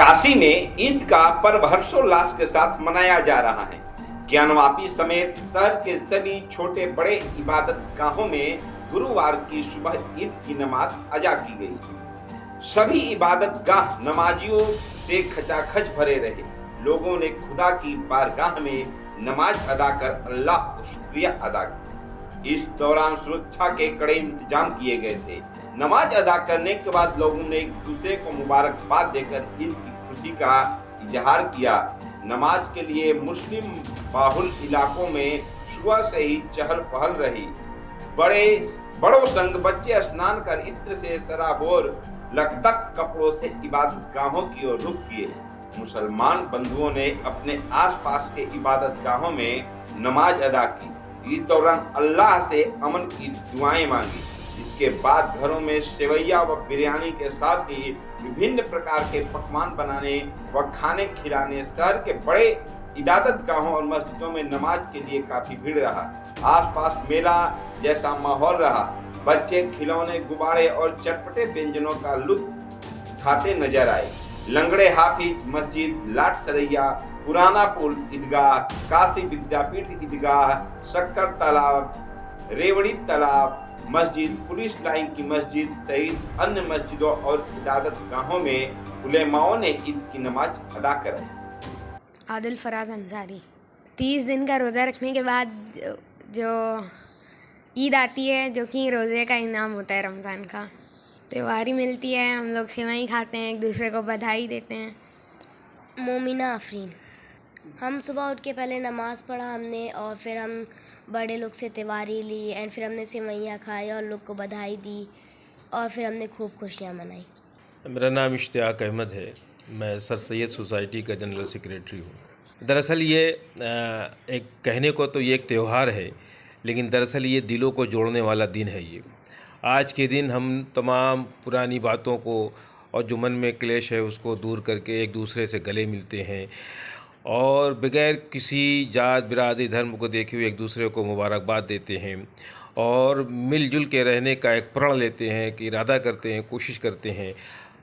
काशी में ईद का पर्व हर्षोल्लास के साथ मनाया जा रहा है। ज्ञानवापी समेत शहर के सभी छोटे बड़े इबादत गाहों में गुरुवार की सुबह ईद की नमाज अदा की गई। सभी इबादत गाह नमाजियों से खचाखच भरे रहे। लोगों ने खुदा की बारगाह में नमाज अदा कर अल्लाह को शुक्रिया अदा किया। इस दौरान सुरक्षा के कड़े इंतजाम किए गए थे। नमाज अदा करने के बाद लोगों ने एक दूसरे को मुबारकबाद देकर ईद की खुशी का इजहार किया। नमाज के लिए मुस्लिम बाहुल इलाकों में सुबह से ही चहल पहल रही। बड़ों संग बच्चे स्नान कर इत्र से सराबोर लकदक कपड़ों से इबादत गाहों की ओर रुख किए। मुसलमान बंधुओं ने अपने आसपास के इबादत गाहों में नमाज अदा की। इस दौरान अल्लाह से अमन की दुआएं मांगी। इसके बाद घरों में सेवैया व बिरयानी के साथ ही विभिन्न प्रकार के पकवान बनाने व खाने खिलाने शहर के बड़े इबादत गाहों और मस्जिदों में नमाज के लिए काफी भीड़ रहा। आसपास मेला जैसा माहौल रहा। बच्चे खिलौने, गुब्बारे और चटपटे व्यंजनों का लुत्फ उठाते नजर आए। लंगड़े हाफिज मस्जिद, लाट सरैया, पुराना पुल ईदगाह, काशी विद्यापीठ ईदगाह, शक्कर तालाब, रेवड़ी तालाब मस्जिद, पुलिस लाइन की मस्जिद सहित अन्य मस्जिदों और इबादत गाहों में उलेमाओं ने ईद की नमाज अदा कराई। आदिल फराज अंसारी। 30 दिन का रोज़ा रखने के बाद जो ईद आती है, जो कि रोज़े का इनाम होता है, रमज़ान का त्योहारी मिलती है। हम लोग सेवई खाते हैं, एक दूसरे को बधाई देते हैं। मोमिना आफरीन। हम सुबह उठ के पहले नमाज़ पढ़ा हमने, और फिर हम बड़े लोग से तिवारी ली, एंड फिर हमने सेवइयाँ खाई और लोग को बधाई दी, और फिर हमने खूब खुशियाँ मनाई। मेरा नाम इश्तियाक अहमद है। मैं सर सैयद सोसाइटी का जनरल सेक्रेटरी हूँ। दरअसल ये एक कहने को तो ये एक त्यौहार है, लेकिन दरअसल ये दिलों को जोड़ने वाला दिन है। ये आज के दिन हम तमाम पुरानी बातों को और जो मन में क्लेश है उसको दूर करके एक दूसरे से गले मिलते हैं और बग़ैर किसी जात बिरादरी धर्म को देखे हुए एक दूसरे को मुबारकबाद देते हैं और मिलजुल के रहने का एक प्रण लेते हैं कि इरादा करते हैं, कोशिश करते हैं।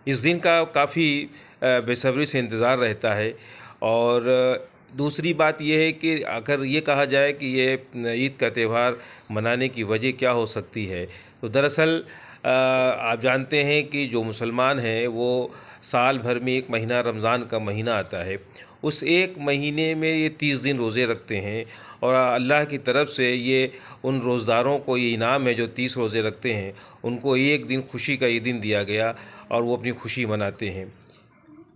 इस दिन का काफ़ी बेसब्री से इंतज़ार रहता है। और दूसरी बात यह है कि अगर ये कहा जाए कि ये ईद का त्यौहार मनाने की वजह क्या हो सकती है, तो दरअसल आप जानते हैं कि जो मुसलमान हैं वो साल भर में एक महीना रमज़ान का महीना आता है। उस एक महीने में ये 30 दिन रोज़े रखते हैं और अल्लाह की तरफ से ये उन रोज़दारों को ये इनाम है जो 30 रोज़े रखते हैं, उनको एक दिन खुशी का ये दिन दिया गया और वो अपनी खुशी मनाते हैं।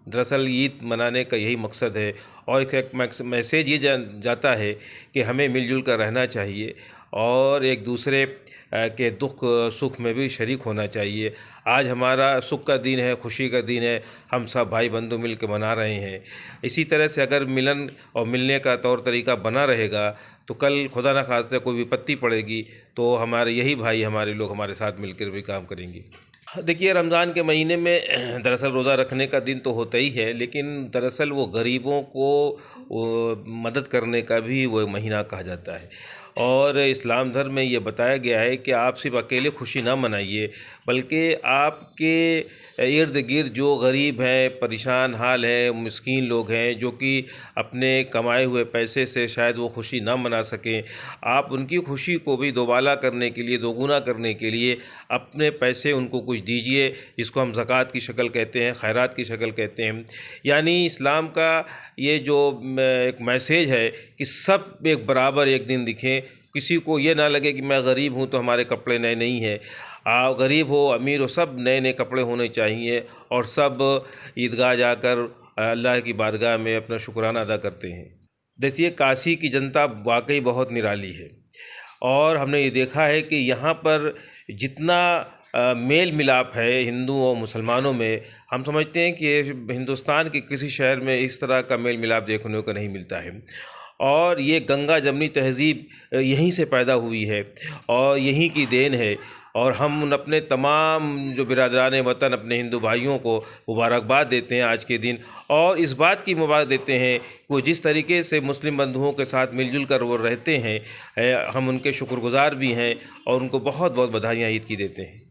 दरअसल ईद मनाने का यही मकसद है और एक मैसेज ये जाता है कि हमें मिलजुल कर रहना चाहिए और एक दूसरे के दुख सुख में भी शरीक होना चाहिए। आज हमारा सुख का दिन है, खुशी का दिन है, हम सब भाई बंधु मिल के मना रहे हैं। इसी तरह से अगर मिलन और मिलने का तौर तरीका बना रहेगा तो कल खुदा न खास्ता कोई विपत्ति पड़ेगी तो हमारे यही भाई हमारे लोग हमारे साथ मिलकर भी काम करेंगे। देखिए, रमज़ान के महीने में दरअसल रोज़ा रखने का दिन तो होता ही है, लेकिन दरअसल वो गरीबों को मदद करने का भी वो महीना कहा जाता है। और इस्लाम धर्म में ये बताया गया है कि आप सिर्फ अकेले खुशी ना मनाइए, बल्कि आपके इर्द गिर्द जो गरीब हैं, परेशान हाल हैं, मिस्कीन लोग हैं, जो कि अपने कमाए हुए पैसे से शायद वो खुशी ना मना सकें, आप उनकी खुशी को भी दोबाला करने के लिए, दोगुना करने के लिए अपने पैसे उनको कुछ दीजिए। इसको हम ज़कात की शक्ल कहते हैं, खैरात की शक्ल कहते हैं। यानी इस्लाम का ये जो एक मैसेज है कि सब एक बराबर एक दिन दिखें। किसी को ये ना लगे कि मैं गरीब हूँ तो हमारे कपड़े नए नहीं हैं। आप गरीब हो, अमीर हो, सब नए नए कपड़े होने चाहिए और सब ईदगाह जाकर अल्लाह की बारगाह में अपना शुक्राना अदा करते हैं। देखिए, काशी की जनता वाकई बहुत निराली है और हमने ये देखा है कि यहाँ पर जितना मेल मिलाप है हिंदुओं और मुसलमानों में, हम समझते हैं कि हिंदुस्तान के किसी शहर में इस तरह का मेल मिलाप देखने को नहीं मिलता है। और ये गंगा जमनी तहज़ीब यहीं से पैदा हुई है और यहीं की देन है। और हम उन अपने तमाम जो बिरादरान वतन अपने हिंदू भाइयों को मुबारकबाद देते हैं आज के दिन, और इस बात की मुबारक देते हैं वो जिस तरीके से मुस्लिम बंधुओं के साथ मिलजुल कर वो रहते हैं, हम उनके शुक्रगुज़ार भी हैं और उनको बहुत बहुत बधाइयाँ ईद की देते हैं।